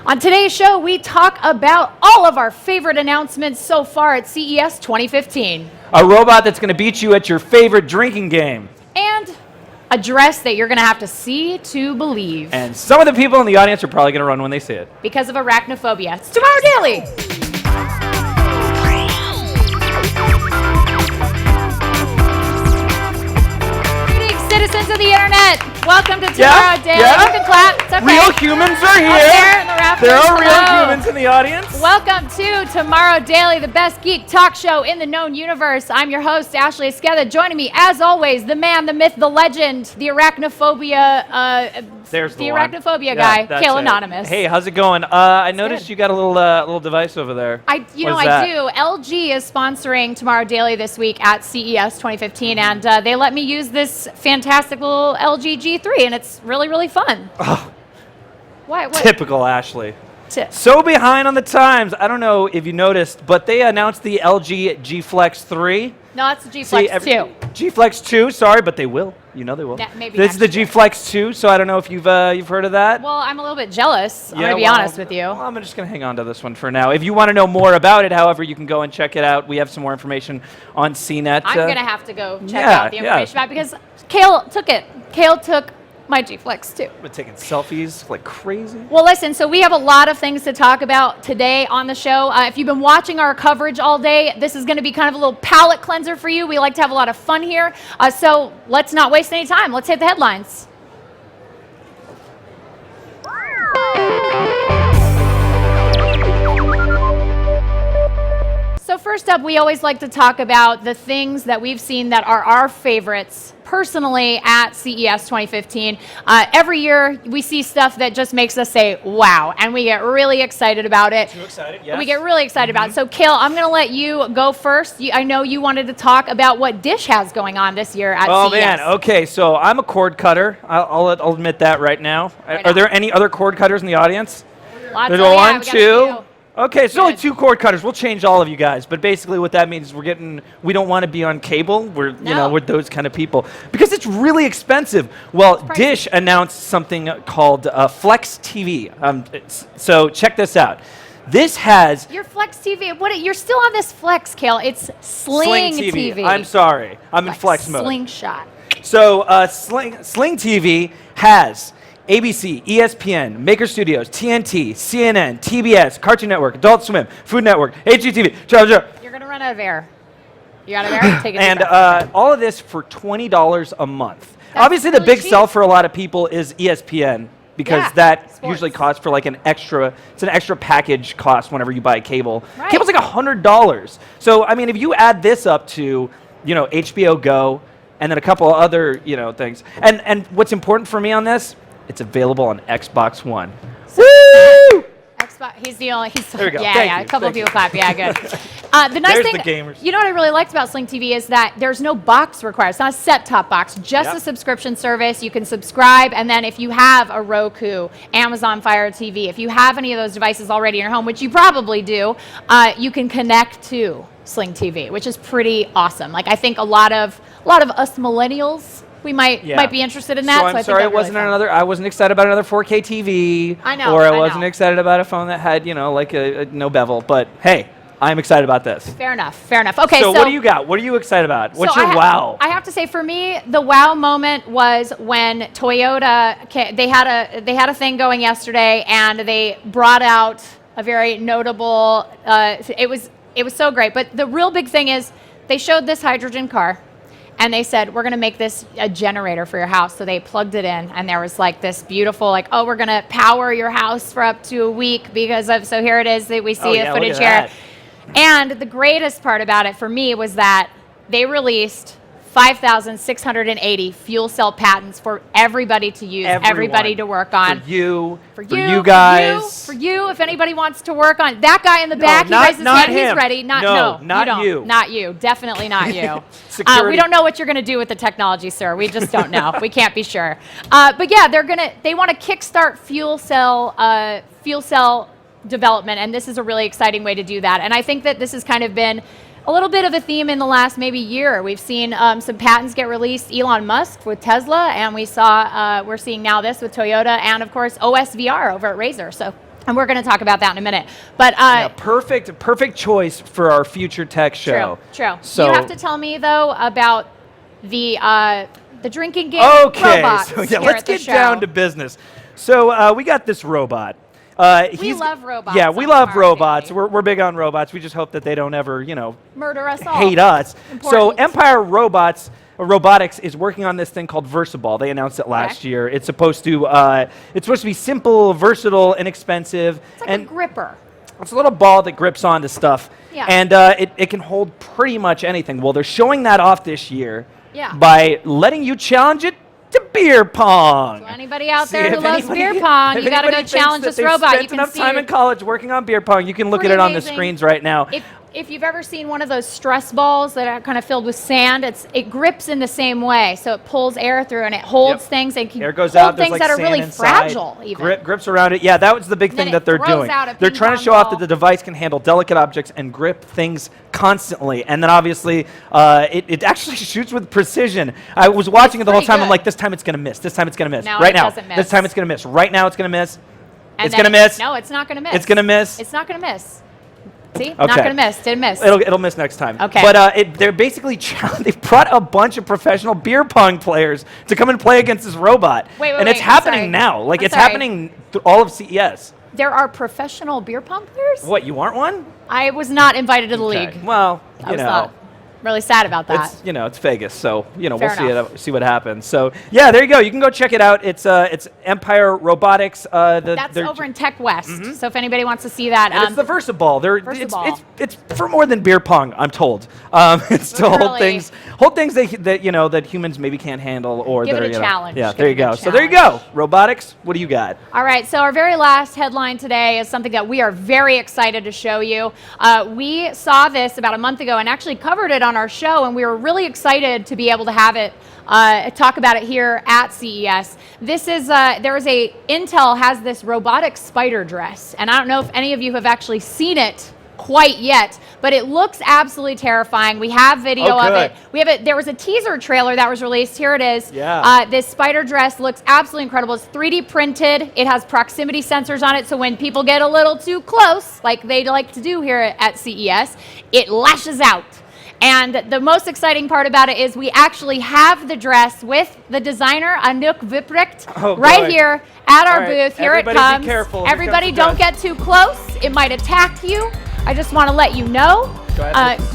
On today's show, we talk about all of our favorite announcements so far at CES 2015. A robot that's going to beat you at your favorite drinking game. And a dress that you're going to have to see to believe. And some of the people in the audience are probably going to run when they see it. Because of arachnophobia. It's Tomorrow Daily. Greetings, citizens of the internet. Welcome to Tomorrow Daily. You can clap. It's okay. Real humans are here. Up there in the rafters. There are real Hello. humans in the audience. Welcome to Tomorrow Daily, the best geek talk show in the known universe. I'm your host, Ashley Esqueda. Joining me, as always, the man, the myth, the legend, the arachnophobia, There's the arachnophobia guy, Khail Anonymous. Hey, how's it going? I noticed you got a little device over there. I do. LG is sponsoring Tomorrow Daily this week at CES 2015, and they let me use this fantastic little LG G3, and it's really, really fun. Oh, What? typical Ashley. So behind on the times. I don't know if you noticed, but they announced the LG G Flex 3. No, it's the G Flex 2. G Flex 2, sorry, but they will. You know they will. Maybe this is the G Flex 2, so I don't know if you've heard of that. Well, I'm a little bit jealous. I'm going to be honest with you. Well, I'm just going to hang on to this one for now. If you want to know more about it, however, you can go and check it out. We have some more information on CNET. I'm going to have to go check out the information about it because Khail took it. Khail took my G Flex 2. We're taking selfies like crazy. Well, listen, so we have a lot of things to talk about today on the show. If you've been watching our coverage all day, this is going to be kind of a little palate cleanser for you. We like to have a lot of fun here. So let's not waste any time. Let's hit the headlines. So first up, we always like to talk about the things that we've seen that are our favorites personally at CES 2015. Every year we see stuff that just makes us say, wow, and we get really excited about it. Too excited, yes. We get really excited about it. So Khail, I'm going to let you go first. I know you wanted to talk about what Dish has going on this year at CES. Oh man, okay, so I'm a cord cutter. I'll admit that right now. Are there any other cord cutters in the audience? Lots. There's one, two. Okay, so only 2 cord cutters. We'll change all of you guys, but basically what that means is we don't want to be on cable. We're those kind of people because it's really expensive. Well, Dish announced something called Flex TV. So check this out. This has your Flex TV. You're still on this Flex, Khail. It's Sling TV. I'm sorry, I'm in Flex mode. Slingshot. So Sling TV has ABC, ESPN, Maker Studios, TNT, CNN, TBS, Cartoon Network, Adult Swim, Food Network, HGTV. You're going to run out of air. You out of air? Take it. And all of this for $20 a month. That's obviously, really the big cheap. sell for a lot of people is ESPN because that usually costs for like it's an extra package cost whenever you buy cable. Right. Cable's like $100. So, I mean, if you add this up to, HBO Go and then a couple of other, things. And what's important for me on this, it's available on Xbox One. Woo! Xbox. He's the only. There we go. A couple of people clap. Yeah, good. The nice thing, the gamers. You know what I really liked about Sling TV is that there's no box required. It's not a set-top box, just a subscription service. You can subscribe, and then if you have a Roku, Amazon Fire TV, if you have any of those devices already in your home, which you probably do, you can connect to Sling TV, which is pretty awesome. Like I think a lot of us millennials. We might be interested in that. So I'm sorry, I wasn't excited about another 4K TV. I know. Or I wasn't excited about a phone that had, like a no bevel. But hey, I'm excited about this. Fair enough. Okay. So what do you got? What are you excited about? What's your wow? I have to say, for me, the wow moment was when Toyota they had a thing going yesterday, and they brought out a very notable. It was so great. But the real big thing is they showed this hydrogen car. And they said, we're going to make this a generator for your house. So they plugged it in, and there was like this beautiful, we're going to power your house for up to a week because of, so here it is that we see the footage here. And the greatest part about it for me was that they released 5,680 fuel cell patents for everybody to use, everybody to work on. For you guys. For you, if anybody wants to work on that guy in the back, he raises his hand, he's ready. Not you. Not you. Definitely not you. Security. We don't know what you're going to do with the technology, sir. We just don't know. We can't be sure. But yeah, they want to kickstart fuel cell development, and this is a really exciting way to do that. And I think that this has kind of been a little bit of a theme in the last maybe year. We've seen some patents get released. Elon Musk with Tesla, and we're seeing now this with Toyota, and of course OS VR over at Razer. So And we're going to talk about that in a minute. But perfect choice for our future tech show. True. So you have to tell me though about the drinking game robots. So here let's at the get show. down to business. So we got this robot. We love robots. Yeah, we love robots. We're big on robots. We just hope that they don't ever, murder us all. hate us. Important. So Empire Robotics is working on this thing called Versaball. They announced it last year. It's supposed to be simple, versatile, inexpensive. It's like a gripper. It's a little ball that grips onto stuff. Yeah. And it can hold pretty much anything. Well, they're showing that off this year by letting you challenge it to beer pong. So anybody out there who loves beer pong, you got to go challenge this robot. You can enough time in college working on beer pong. You can look at it on the screens right now. If you've ever seen one of those stress balls that are kind of filled with sand, it grips in the same way. So it pulls air through and it holds things. And can air goes hold out. things like that are really inside, fragile. Even grips around it. Yeah, that was the big thing that they're doing. They're trying to show off that the device can handle delicate objects and grip things constantly. And then obviously, it actually shoots with precision. I was watching it the whole time. I'm like, this time it's gonna miss. This time it's gonna miss. No, right now. Doesn't miss. This time it's gonna miss. Right now it's gonna miss. And it's gonna miss. No, it's not gonna miss. It's gonna miss. It's not gonna miss. See? Okay. Not gonna miss. Didn't miss. It'll miss next time. Okay. But they're basically they've brought a bunch of professional beer pong players to come and play against this robot. Wait, it's happening now. Like it's happening through all of CES. There are professional beer pong players? What, you aren't one? I was not invited to the league. Well, I was not really sad about that. It's Vegas, so we'll see what happens. So yeah, there you go. You can go check it out. It's Empire Robotics. That's over in Tech West. Mm-hmm. So if anybody wants to see that, it's the Versaball. It's for more than beer pong, I'm told. It's to hold things that humans maybe can't handle or give that it a challenge. Yeah, there you go. So there you go. Robotics. What do you got? All right. So our very last headline today is something that we are very excited to show you. We saw this about a month ago and actually covered it on our show, and we were really excited to be able to have it talk about it here at CES. This is Intel has this robotic spider dress, and I don't know if any of you have actually seen it quite yet, but it looks absolutely terrifying. We have video of it. There was a teaser trailer that was released. Here it is. Yeah. This spider dress looks absolutely incredible. It's 3D printed. It has proximity sensors on it, so when people get a little too close, like they like to do here at CES, it lashes out. And the most exciting part about it is we actually have the dress with the designer, Anouk Viprecht, right here at our booth. Here it comes. Be careful. Everybody don't get too close. It might attack you. I just want to let you know.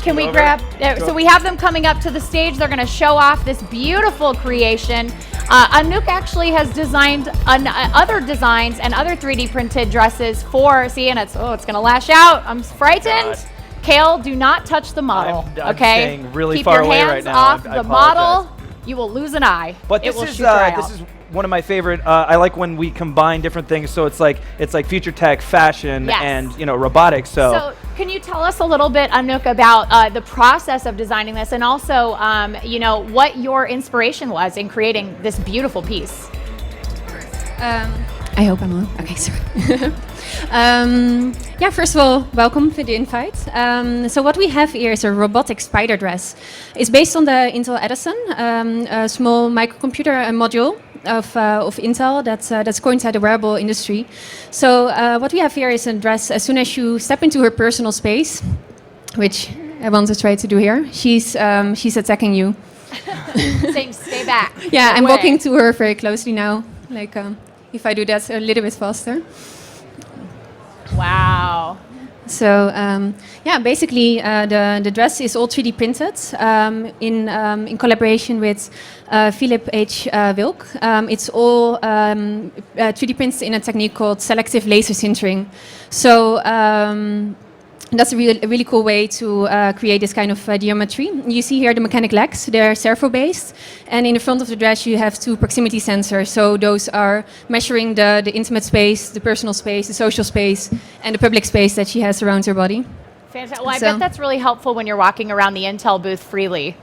Can we grab? So we have them coming up to the stage. They're going to show off this beautiful creation. Anouk actually has designed other designs and other 3D printed dresses for, and it's going to lash out. I'm frightened. Khail, do not touch the model. I'm staying really far away right now. Keep your hands off the model. You will lose an eye. But this is one of my favorite. I like when we combine different things. So it's like future tech, fashion, and robotics. So can you tell us a little bit, Anouk, about the process of designing this, and also what your inspiration was in creating this beautiful piece? I hope I'm on. Okay, sorry. First of all, welcome for the invite. So what we have here is a robotic spider dress. It's based on the Intel Edison, a small microcomputer module of Intel that's going to the wearable industry. So what we have here is a dress. As soon as you step into her personal space, which I want to try to do here, she's attacking you. Saying stay back. Yeah, I'm walking to her very closely now. Like if I do that a little bit faster. Wow. So basically the dress is all 3D printed in collaboration with Philip H. Wilk. It's all 3D printed in a technique called selective laser sintering. So that's a really cool way to create this kind of geometry. You see here the mechanic legs. They're servo-based. And in the front of the dress, you have 2 proximity sensors. So those are measuring the intimate space, the personal space, the social space, and the public space that she has around her body. Fantastic. Well, I bet that's really helpful when you're walking around the Intel booth freely.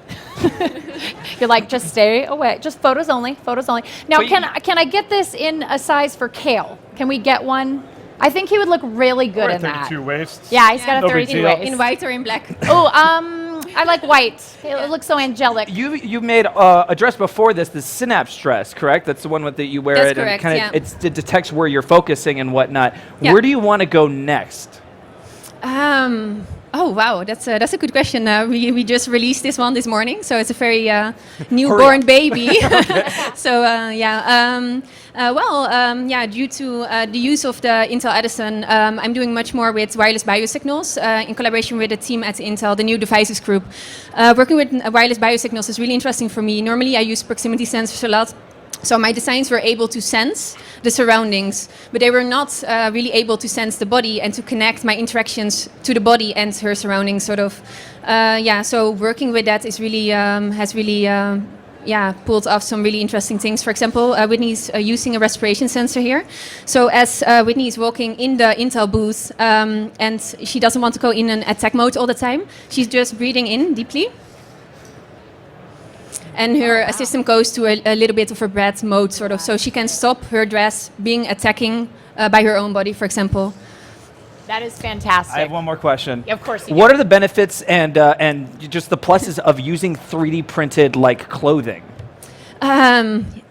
You're like, just stay away. Just photos only, photos only. Now, can I get this in a size for Khail? Can we get one? I think he would look really good in that. 32 waists. Yeah, he's got a 32 waist. In white or in black? Oh, I like white. It looks so angelic. You made a dress before this, the Synapse dress, correct? That's the one that you wear. That's it correct, and yeah. it detects where you're focusing and whatnot. Yeah. Where do you want to go next? Oh wow, that's a good question. We just released this one this morning, so it's a very newborn baby. So due to the use of the Intel Edison, I'm doing much more with wireless biosignals in collaboration with the team at Intel, the new devices group. Working with wireless biosignals is really interesting for me. Normally, I use proximity sensors a lot. So my designs were able to sense the surroundings, but they were not really able to sense the body and to connect my interactions to the body and her surroundings, sort of. So working with that is really has really pulled off some really interesting things. For example, Whitney's using a respiration sensor here. So as Whitney is walking in the Intel booth and she doesn't want to go in an attack mode all the time, she's just breathing in deeply. And her system goes to a little bit of a breath mode, sort of, so she can stop her dress being attacking by her own body, for example. That is fantastic. I have one more question. Of course you What do. are the benefits and just the pluses of using 3D printed like clothing?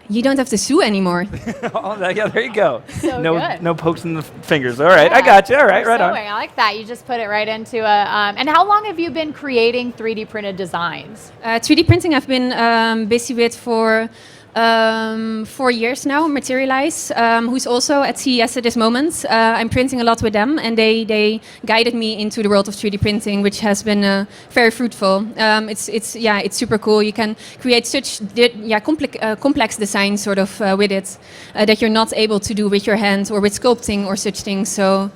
You don't have to sew anymore. Yeah, there you go. So good. No pokes in the fingers. All right, I got you. All right, right on. I like that. You just put it right into a. And how long have you been creating 3D printed designs? 3D printing I've been busy with for 4 years now. Materialize, who's also at CES at this moment. I'm printing a lot with them, and they guided me into the world of 3D printing, which has been very fruitful. It's super cool. You can create such complex designs sort of with it that you're not able to do with your hands or with sculpting or such things. So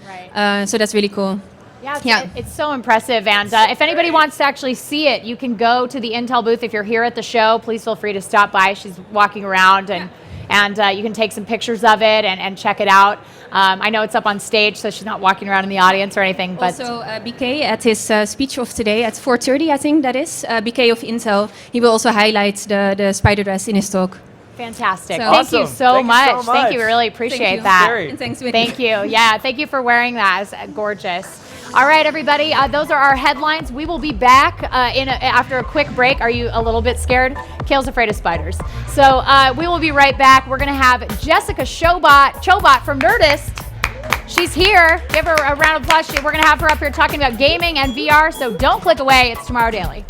so that's really cool. It's so impressive. And if anybody wants to actually see it, you can go to the Intel booth. If you're here at the show, please feel free to stop by. She's walking around, and you can take some pictures of it and check it out. I know it's up on stage, so she's not walking around in the audience or anything. But also, BK at his speech of today at 4:30, I think that is, BK of Intel, he will also highlight the spider dress in his talk. Fantastic. So Thank you so much. Thank you. We really Thank appreciate you. that. And thanks, Whitney. Thank you. Yeah, thank you for wearing that. It's gorgeous. All right, everybody. Those are our headlines. We will be back after a quick break. Are you a little bit scared? Kale's afraid of spiders. So we will be right back. We're going to have Jessica Chobot from Nerdist. She's here. Give her a round of applause. We're going to have her up here talking about gaming and VR. So don't click away. It's Tomorrow Daily.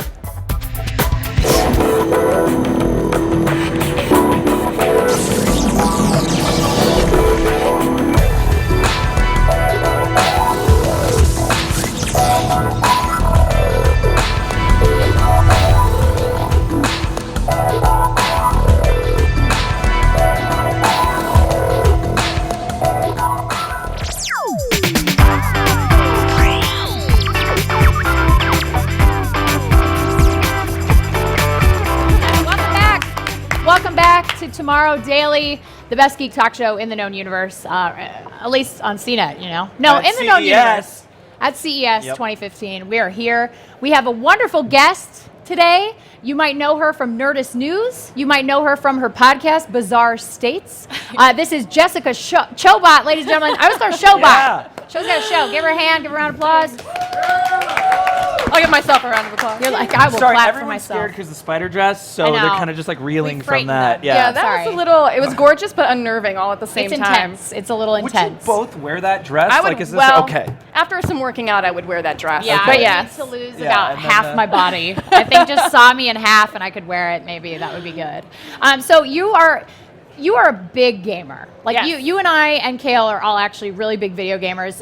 Welcome back to Tomorrow Daily, the best geek talk show in the known universe, at least on CNET, you know. No, At in the known CES. universe. At CES 2015. We are here. We have a wonderful guest today. You might know her from Nerdist News. You might know her from her podcast, Bizarre States. This is Jessica Chobot, ladies and gentlemen. I was our Chobot. Yeah. Show's got a show. Give her a hand. Give her a round of applause. I'll give myself a round of applause. You're like, I will Sorry, clap for everyone's myself. scared because the spider dress, so I they're know. kind of just like reeling We from frightened that. them. Yeah, that Sorry. was a little, it was gorgeous but unnerving all at the same It's time. intense. It's a little Would you intense. both wear that dress? I would, like, is this well, okay? after some working out, I would wear that dress. Yeah, But I yeah. need to lose Yeah, about and then, half my body. I think just saw me in half and I could wear it. Maybe that would be good. So you are a big gamer. Like Yes. you and I and Khail are all actually really big video gamers.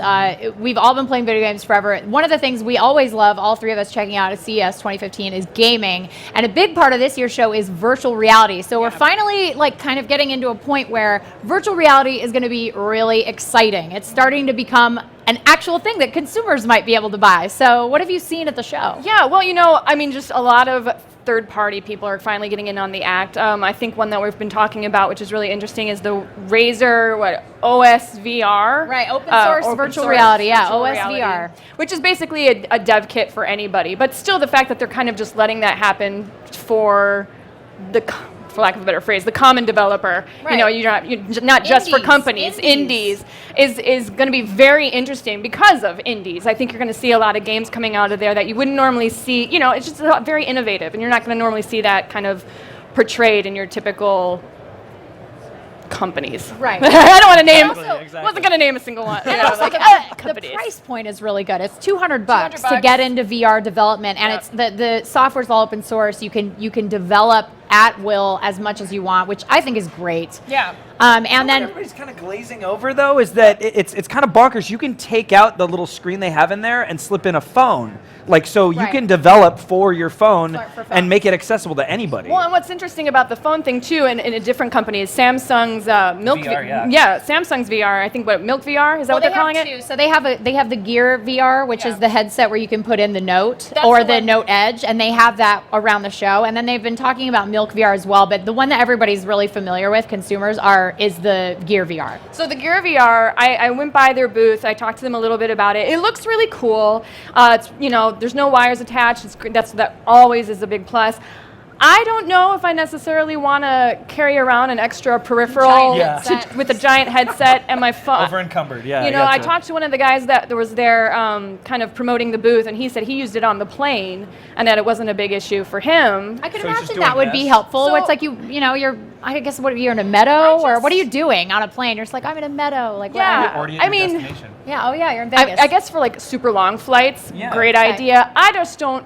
We've all been playing video games forever. One of the things we always love, all three of us checking out at CES 2015, is gaming. And a big part of this year's show is virtual reality. So we're finally like kind of getting into a point where virtual reality is going to be really exciting. It's starting to become an actual thing that consumers might be able to buy. So what have you seen at the show? Yeah, well, you know, I mean, just a lot of third-party people are finally getting in on the act. I think one that we've been talking about, which is really interesting, is the Razer OS VR. Right, open source virtual reality. Yeah, OS VR. Which is basically a dev kit for anybody. But still, the fact that they're kind of just letting that happen for for lack of a better phrase, the common developer, Right. you're not just for Indies. companies, indies is going to be very interesting because of indies. I think you're going to see a lot of games coming out of there that you wouldn't normally see. It's just very innovative, and you're not going to normally see that kind of portrayed in your typical companies. Right. I don't want to name. Exactly. Wasn't going to name a single one. And also the companies. price point is really good. It's $200 to $200. get into VR development, and Yep. it's the software's all open source. You can develop at will as much as you want, which I think is great. Yeah. And What then everybody's kind of glazing over, though, is that it's kind of bonkers. You can take out the little screen they have in there and slip in a phone. You Right. can develop for your phone For phone. and make it accessible to anybody. Well, and what's interesting about the phone thing too, and in a different company, is Samsung's Milk VR, yeah. Samsung's VR. I think Milk VR is that what they're calling it? So they have the Gear VR, which Yeah. is the headset where you can put in the Note That's or the the one. Note Edge, and they have that around the show. And then they've been talking about Milk VR as well, but the one that everybody's really familiar with, consumers is the Gear VR. So the Gear VR, I went by their booth. I talked to them a little bit about it. It looks really cool. It's there's no wires attached. That always is a big plus. I don't know if I necessarily want to carry around an extra peripheral Giant headset. with a giant headset and my phone. Over encumbered, yeah. I gotcha. talked to one of the guys that was there kind of promoting the booth, and he said he used it on the plane and that it wasn't a big issue for him. I could So he's just imagine doing that would be this? helpful. So- It's like you're I guess you're in a meadow, or what are you doing on a plane? You're just like, I'm in a meadow. Like, what- Yeah. Already at I your mean- destination. yeah, oh yeah, you're in Vegas. I guess for like super long flights, Yeah. great Okay. idea. I just don't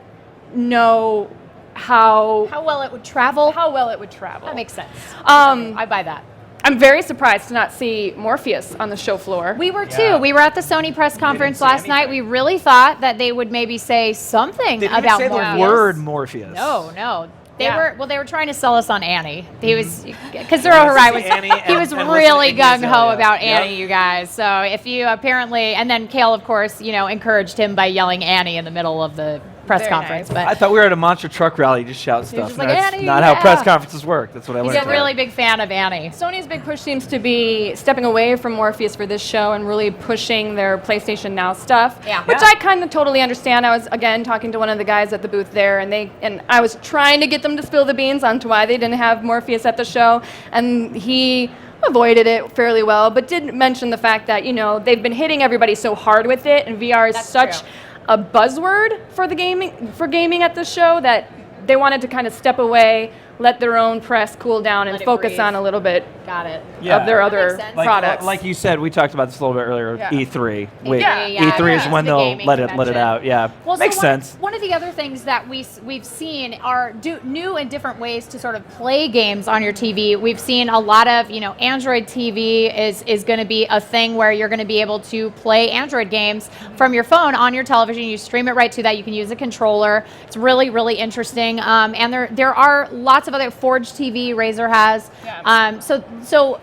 know how how well it would travel. well it would travel. That makes sense. Um, I buy that. I'm very surprised to not see Morpheus on the show floor. We were too. Yeah. We were at the Sony press conference say last night. anything. We really thought that they would maybe say something They didn't about even say Morpheus. the word Morpheus. No. They Yeah. were trying to sell us on Annie. He was because He Zero wanted to Harai see was Annie he and- was and really listen to gung Iggy ho Azalea. about Yep. Annie, you guys. So if you apparently, and then Khail, of course, encouraged him by yelling Annie in the middle of the press Very conference. nice. But I thought we were at a monster truck rally, just shout stuff. just like, No, that's "Annie, not how yeah." press conferences work. That's what I he's learned. a really big fan of Annie. Sony's big push seems to be stepping away from Morpheus for this show and really pushing their PlayStation Now stuff, Yeah. which Yeah. I kind of totally understand. I was again talking to one of the guys at the booth there, and I was trying to get them to spill the beans onto why they didn't have Morpheus at the show, and he avoided it fairly well, but did mention the fact that they've been hitting everybody so hard with it, and VR is That's such true. a buzzword for gaming at the show that they wanted to kind of step away, let their own press cool down, and Let it focus breathe. on a little bit Got it. Yeah. of their That other makes sense. products. Like you said, we talked about this a little bit earlier. Yeah. E3. Wait, Yeah. E3 is Yeah. when The they'll gaming let it convention. out. Yeah, Well, makes sense. One of the other things that we've seen are new and different ways to sort of play games on your TV. We've seen a lot of, Android TV is going to be a thing where you're going to be able to play Android games from your phone on your television. You stream it right to that. You can use a controller. It's really, really interesting. And there are lots of other Forge TV. Razer has. Yeah. So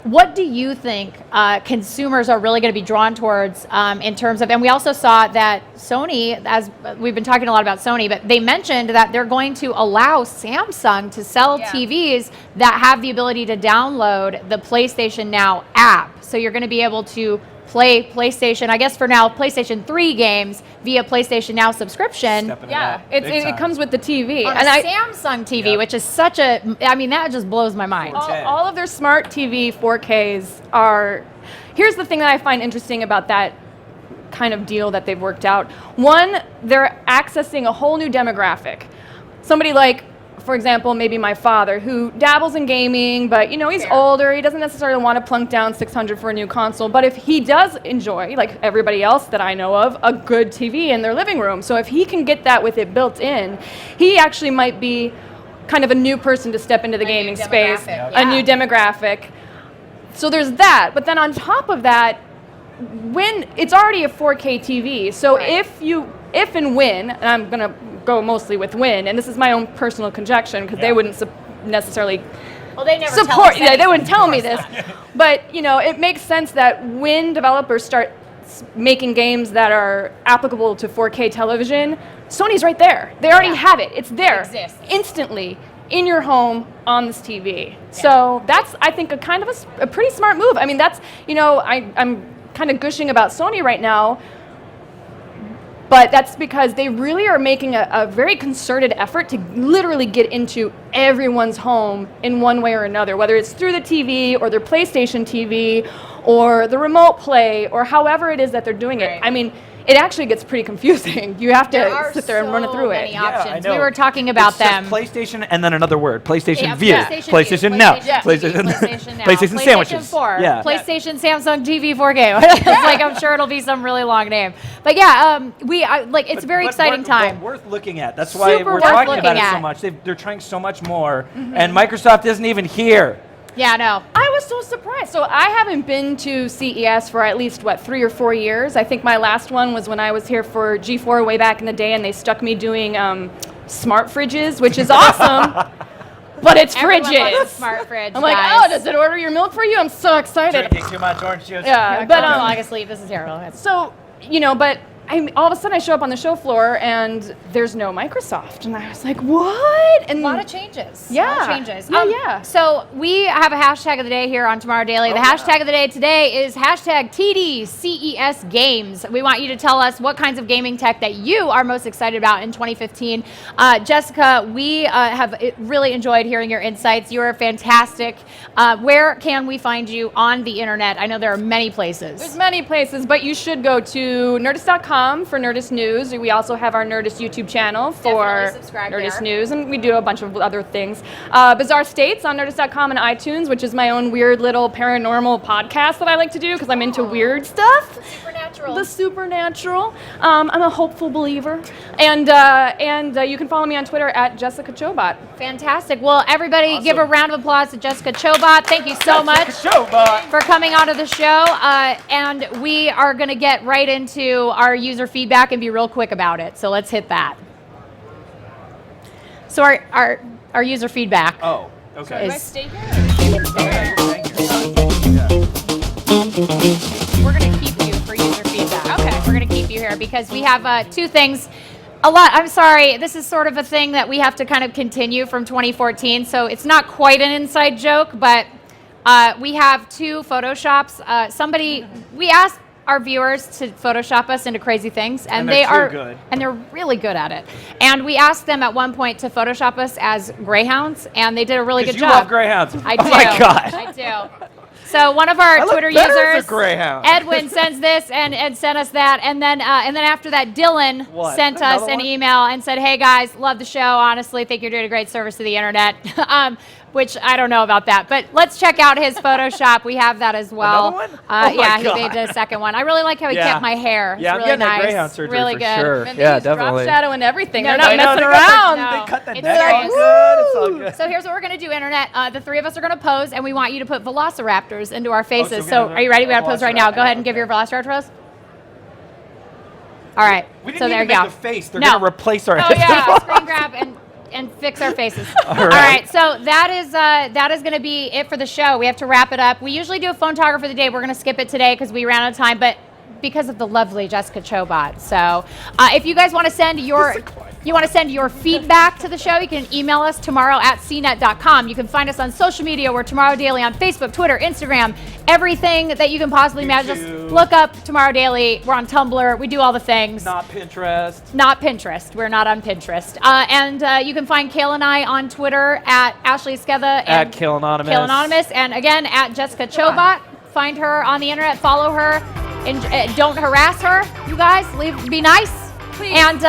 what do you think consumers are really going to be drawn towards in terms of, and we also saw that Sony, as we've been talking a lot about Sony, but they mentioned that they're going to allow Samsung to sell Yeah. TVs that have the ability to download the PlayStation Now app. So you're going to be able to play PlayStation, I guess for now, PlayStation 3 games via PlayStation Now subscription. Stepping it yeah, up, it big time. comes with the TV. On And a Samsung TV, Yep. which is that just blows my mind. all of their smart TV 4Ks are. Here's the thing that I find interesting about that kind of deal that they've worked out. One, they're accessing a whole new demographic. Somebody like, for example, maybe my father, who dabbles in gaming, but he's Fair. older. He doesn't necessarily want to plunk down $600 for a new console. But if he does enjoy, like everybody else that I know of, a good TV in their living room, so if he can get that with it built in, he actually might be kind of a new person to step into the gaming new space, demographic, a yeah. new demographic. So there's that. But then on top of that, when it's already a 4K TV, so Right. if and when, and I'm gonna go mostly with when, and this is my own personal conjecture because they wouldn't necessarily Well, they never support. Yeah, they wouldn't tell me this, but it makes sense that when developers start making games that are applicable to 4K television, Sony's right there. They already Yeah. have it. It's there exists. instantly in your home on this TV. So that's, I think, a pretty smart move. I mean, that's I'm kind of gushing about Sony right now. But that's because they really are making a very concerted effort to literally get into everyone's home in one way or another, whether it's through the TV or their PlayStation TV or the remote play or however it is that they're doing it. I mean, it actually gets pretty confusing. You have to sit there and run it through it. There are so many options. We were talking about them. PlayStation and then another word. PlayStation View. PlayStation Now. PlayStation Now. PlayStation Sandwiches. 4. Yeah. PlayStation Samsung TV 4K. It's like, I'm sure it'll be some really long name. But yeah, it's a very exciting time. But worth looking at. That's why Super we're worth talking about looking it so at. much. They're trying so much more. And Microsoft isn't even here. Yeah, no. I was so surprised. So I haven't been to CES for at least, 3 or 4 years. I think my last one was when I was here for G4 way back in the day, and they stuck me doing smart fridges, which is awesome. But it's Everyone fridges. loves a smart fridge, I'm like, guys. oh, does it order your milk for you? I'm so excited. Drinking too much orange juice. Yeah, But but I can sleep. This is terrible. so, but all of a sudden I show up on the show floor and there's no Microsoft. And I was like, what? And A lot of changes. Yeah. A lot of changes. Yeah. So we have a hashtag of the day here on Tomorrow Daily. The hashtag of the day today is hashtag TD CES Games. We want you to tell us what kinds of gaming tech that you are most excited about in 2015. Jessica, we have really enjoyed hearing your insights. You are fantastic. Where can we find you on the internet? I know there are many places. There's many places, but you should go to Nerdist.com for Nerdist News. We also have our Nerdist YouTube channel for Definitely subscribe Nerdist there. News, and we do a bunch of other things. Bizarre States on Nerdist.com and iTunes, which is my own weird little paranormal podcast that I like to do because I'm into weird stuff. Supernatural. The supernatural. I'm a hopeful believer. And you can follow me on Twitter at Jessica Chobot. Fantastic. Well, everybody give a round of applause to Jessica Chobot. Thank you so much Chobot. for coming onto the show. And we are going to get right into our user feedback and be real quick about it. So let's hit that. So our user feedback. Oh, okay. Is- Do I stay here? We're going to keep you for user feedback. Okay. We're going to keep you here because we have two things. I'm sorry, this is sort of a thing that we have to kind of continue from 2014, so it's not quite an inside joke, but we have two Photoshops. We asked our viewers to Photoshop us into crazy things, and they're they are good. and they're really good at it. And we asked them at one point to Photoshop us as greyhounds, and they did a really good You job. love greyhounds. I do. Oh my God. I do. So one of our I look Twitter better as a users, greyhound. Edwin, sends this and sent us that, and then after that, Dylan What? sent us Another an one? email and said, "Hey guys, love the show. Honestly, think you're doing a great service to the internet." Which I don't know about that, but let's check out his Photoshop. We have that as well. Another one? Oh my Yeah, God. he made a second one. I really like how he kept my hair. Yeah, it's I'm really getting that nice. greyhound surgery really for good. sure. And they Yeah, use drop definitely. shadow and everything. No, They're no, not no, messing they around. No. They cut that It's down. very It's good. It's all good. So here's what we're going to do, Internet. The three of us are going to pose, and we want you to put velociraptors into our faces. we're gonna So have are you ready? We got to pose right now. Go velociraptor. ahead and give your velociraptor pose. All right. We didn't so need there to you make go. the face. They're No. going to replace our Oh yeah, screen grab and fix our faces. All right, so that is going to be it for the show. We have to wrap it up. We usually do a phone talker for the day. We're going to skip it today because we ran out of time, but because of the lovely Jessica Chobot. So if you guys want to send your feedback to the show, you can email us tomorrow at cnet.com. You can find us on social media. We're Tomorrow Daily on Facebook, Twitter, Instagram, everything that you can possibly imagine. Just YouTube. look up Tomorrow Daily. We're on Tumblr. We do all the things. Not Pinterest. Not Pinterest. We're not on Pinterest. And you can find Khail and I on Twitter at Ashley Skeva and At Khail Anonymous. Khail Anonymous, and again at Jessica Chobot. Find her on the internet. Follow her. And don't harass her. You guys, be nice. Please. And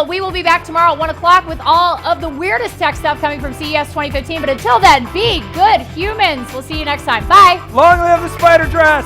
we will be back tomorrow at 1 o'clock with all of the weirdest tech stuff coming from CES 2015. But until then, be good humans. We'll see you next time. Bye. Long live the spider dress.